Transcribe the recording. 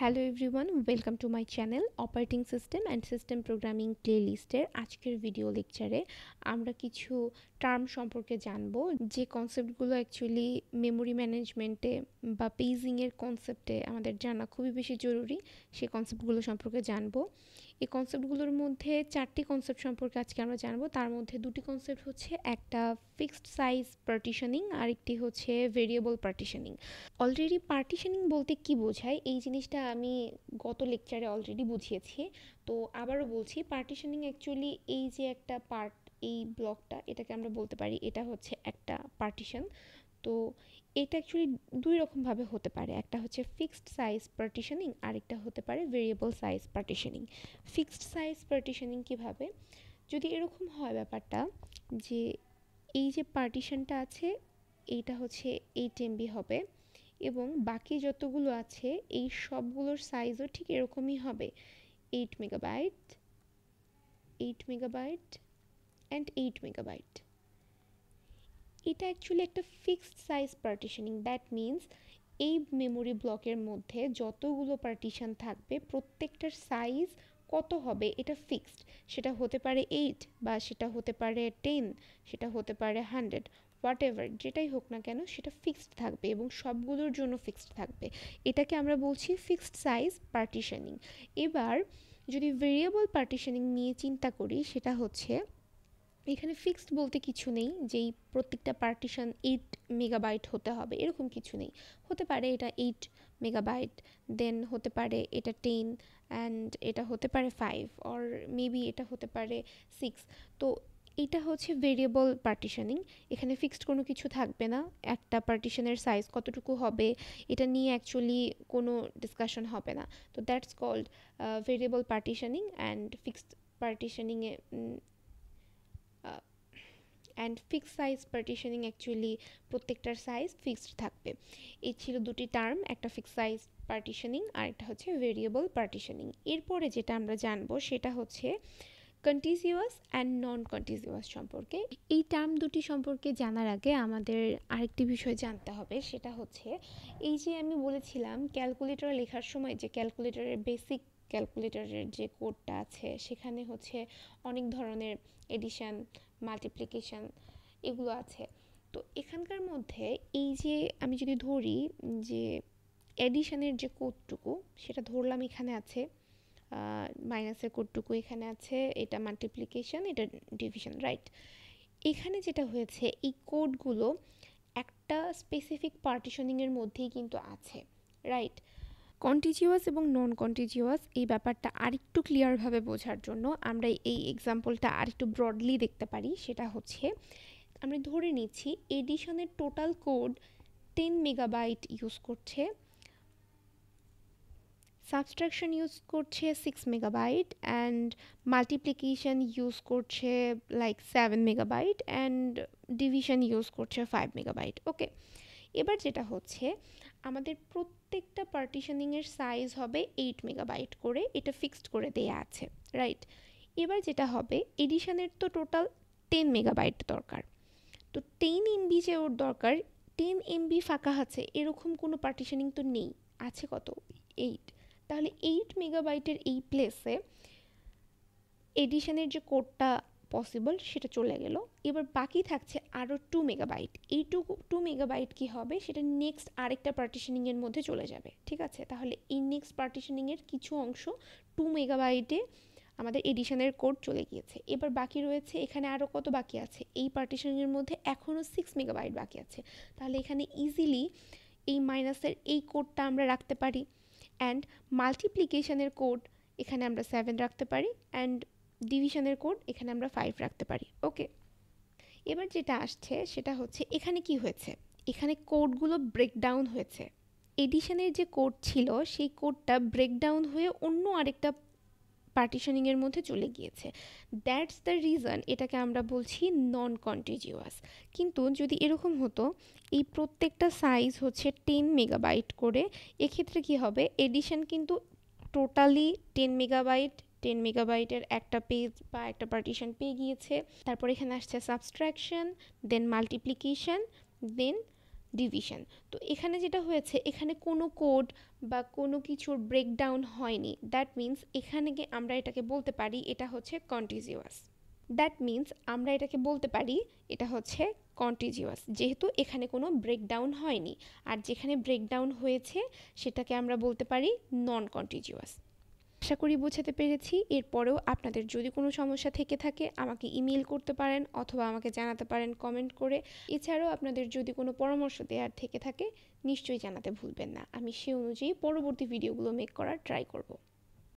Hello everyone, welcome to my channel operating system and system programming প্লেলিস্টের আজকের video লেকচারে আমরা কিছু টার্ম সম্পর্কে জানব যে কনসেপ্টগুলো অ্যাকচুয়ালি মেমোরি ম্যানেজমেন্টে বা পেজিংয়ের কনসেপ্টে আমাদের জানা খুবই বেশি জরুরি। সেই কনসেপ্টগুলো সম্পর্কে জানবো। এই কনসেপ্টগুলোর মধ্যে 4টি কনসেপ্ট সম্পর্কে আজকে আমরা জানবো। তার মধ্যে 2টি কনসেপ্ট হচ্ছে একটা ফিক্সড সাইজ পার্টিশনিং আর একটি হচ্ছে ভেরিয়েবল পার্টিশনিং। অলরেডি পার্টিশনিং বলতে কি বোঝায় এই জিনিসটা আমি গত লেকচারে অলরেডি বুঝিয়েছি, তো আবারও বলছি। পার্টিশনিং অ্যাকচুয়ালি এই যে একটা পার্ট, এই ব্লকটা, এটাকে আমরা বলতে পারি এটা হচ্ছে একটা পার্টিশন। তো এটা অ্যাকচুয়ালি দুই রকমভাবে হতে পারে, একটা হচ্ছে ফিক্সড সাইজ পার্টিশনিং আর একটা হতে পারে variable size partitioning. Fixed size partitioning কিভাবে, যদি এরকম হয় ব্যাপারটা যে এই যে পার্টিশনটা আছে এইটা হচ্ছে 8 MB হবে এবং বাকি যতগুলো আছে এই সবগুলোর সাইজও ঠিক এরকমই হবে, 8 মেগাবাইট, 8 মেগাবাইট অ্যান্ড 8 মেগাবাইট। এটা অ্যাকচুয়ালি একটা fixed size partitioning. That means এই মেমোরি ব্লকের মধ্যে যতগুলো পার্টিশন থাকবে প্রত্যেকটার সাইজ কত হবে এটা ফিক্সড। সেটা হতে পারে 8 বা সেটা হতে পারে 10, সেটা হতে পারে 100, হোয়াট এভার, যেটাই হোক না কেন সেটা ফিক্সড থাকবে এবং সবগুলোর জন্য ফিক্সড থাকবে। এটাকে আমরা বলছি ফিক্সড সাইজ পার্টিশনিং। এবার যদি ভেরিয়েবল পার্টিশনিং নিয়ে চিন্তা করি, সেটা হচ্ছে এখানে ফিক্সড বলতে কিছু নেই যেই প্রত্যেকটা পার্টিশন 8 মেগাবাইট হতে হবে, এরকম কিছু নেই। হতে পারে এটা 8 মেগাবাইট, দেন হতে পারে এটা 10, অ্যান্ড এটা হতে পারে 5, অর মেবি এটা হতে পারে 6। তো এটা হচ্ছে ভেরিয়েবল পার্টিশনিং। এখানে ফিক্সড কোনো কিছু থাকবে না, একটা পার্টিশনের সাইজ কতটুকু হবে এটা নিয়ে অ্যাকচুয়ালি কোনো ডিসকাশন হবে না। তো that's called variable partitioning and fixed পার্টিশনিংয়ে and fixed size partitioning actually প্রত্যেকটার সাইজ ফিক্সড থাকবে। এই ছিল দুটি টার্ম, একটা ফিক্সড সাইজ পার্টিশনিং আর একটা হচ্ছে ভেরিয়েবল পার্টিশনিং। এরপরে যেটা আমরা জানবো সেটা হচ্ছে কন্টিজিউয়াস অ্যান্ড নন কন্টিজিউয়াস সম্পর্কে। এই টার্ম দুটি সম্পর্কে জানার আগে আমাদের আরেকটি বিষয় জানতে হবে, সেটা হচ্ছে এই যে আমি বলেছিলাম ক্যালকুলেটর লেখার সময় যে ক্যালকুলেটরের বেসিক ক্যালকুলেটরের যে কোডটা আছে সেখানে হচ্ছে অনেক ধরনের এডিশন, মাল্টিপ্লিকেশন এগুলো আছে। তো এখানকার মধ্যে এই যে আমি যদি ধরি যে এডিশনের যে কোডটুকু সেটা ধরলাম এখানে আছে, মাইনাসের কোডটুকু এখানে আছে, এটা মাল্টিপ্লিকেশন, এটা ডিভিশন, রাইট। এখানে যেটা হয়েছে এই কোডগুলো একটা স্পেসিফিক পার্টিশনিংয়ের মধ্যেই কিন্তু আছে, রাইট। কন্টিজিউয়াস এবং নন কন্টিজিউয়াস এই ব্যাপারটা আরেকটু ক্লিয়ারভাবে বোঝার জন্য আমরা এই এক্সাম্পলটা আরেকটু ব্রডলি দেখতে পারি। সেটা হচ্ছে আমরা ধরে নিচ্ছি এডিশনের টোটাল কোড 10 মেগাবাইট ইউজ করছে, সাবস্ট্রাকশন ইউজ করছে 6 মেগাবাইট, অ্যান্ড মাল্টিপ্লিকেশন ইউজ করছে like 7 megabyte, and division use করছে 5 মেগাবাইট। ওকে, এবার যেটা হচ্ছে আমাদের প্রত্যেকটা পার্টিশনিংয়ের সাইজ হবে 8 মেগাবাইট করে, এটা ফিক্সড করে দেয়া আছে, রাইট। এবার যেটা হবে এডিশনের তো টোটাল 10 মেগাবাইট দরকার, তো 10 MB যে ওর দরকার, 10 MB ফাঁকা আছে এরকম কোনো পার্টিশনিং তো নেই, আছে কত, 8। তাহলে 8 মেগাবাইটের এই প্লেসে এডিশনের যে কোডটা পসিবল সেটা চলে গেল। এবার বাকি থাকছে আরও 2 মেগাবাইট। এই 2 মেগাবাইট কি হবে, সেটা নেক্সট আরেকটা পার্টিশনিংয়ের মধ্যে চলে যাবে, ঠিক আছে। তাহলে এই নেক্সট পার্টিশনিংয়ের কিছু অংশ 2 মেগাবাইটে আমাদের এডিশনের কোড চলে গিয়েছে। এবার বাকি রয়েছে এখানে আরও কত বাকি আছে, এই পার্টিশনিংয়ের মধ্যে এখনও 6 মেগাবাইট বাকি আছে। তাহলে এখানে ইজিলি এই মাইনাসের এই কোডটা আমরা রাখতে পারি, অ্যান্ড মাল্টিপ্লিকেশনের কোড এখানে আমরা 7 রাখতে পারি, অ্যান্ড ডিভিশনের কোড এখানে আমরা 5 রাখতে পারি। ওকে, এবার যেটা আসছে সেটা হচ্ছে এখানে কি হয়েছে, এখানে কোডগুলো ব্রেকডাউন হয়েছে। এডিশনের যে কোড ছিল সেই কোডটা ব্রেকডাউন হয়ে অন্য আরেকটা পার্টিশনিংয়ের মধ্যে চলে গিয়েছে। দ্যাটস দ্য রিজন এটাকে আমরা বলছি নন কন্টিজিউয়াস। কিন্তু যদি এরকম হতো এই প্রত্যেকটা সাইজ হচ্ছে 10 মেগাবাইট করে, এক্ষেত্রে কি হবে, এডিশন কিন্তু টোটালি 10 মেগাবাইট, 10 মেগাবাইটের একটা পেজ বা একটা পার্টিশন পেয়ে গিয়েছে। তারপর এখানে আসছে সাবস্ট্রাকশন, দেন মাল্টিপ্লিকেশন, দেন ডিভিশন। তো এখানে যেটা হয়েছে, এখানে কোনো কোড বা কোনো কিছুর ব্রেকডাউন হয়নি, দ্যাট মিন্স এখানে আমরা এটাকে বলতে পারি এটা হচ্ছে কন্টিজিউয়াস। দ্যাট মিন্স আমরা এটাকে বলতে পারি এটা হচ্ছে কন্টিজিউয়াস, যেহেতু এখানে কোনো ব্রেকডাউন হয়নি। আর যেখানে ব্রেকডাউন হয়েছে সেটাকে আমরা বলতে পারি নন কন্টিজিউয়াস। আশা করি বোঝাতে পেরেছি। এরপরেও আপনাদের যদি কোনো সমস্যা থেকে থাকে আমাকে ইমেল করতে পারেন অথবা আমাকে জানাতে পারেন কমেন্ট করে। এছাড়াও আপনাদের যদি কোনো পরামর্শ দেওয়ার থেকে থাকে নিশ্চয়ই জানাতে ভুলবেন না, আমি সে অনুযায়ী পরবর্তী ভিডিওগুলো মেক করার ট্রাই করব।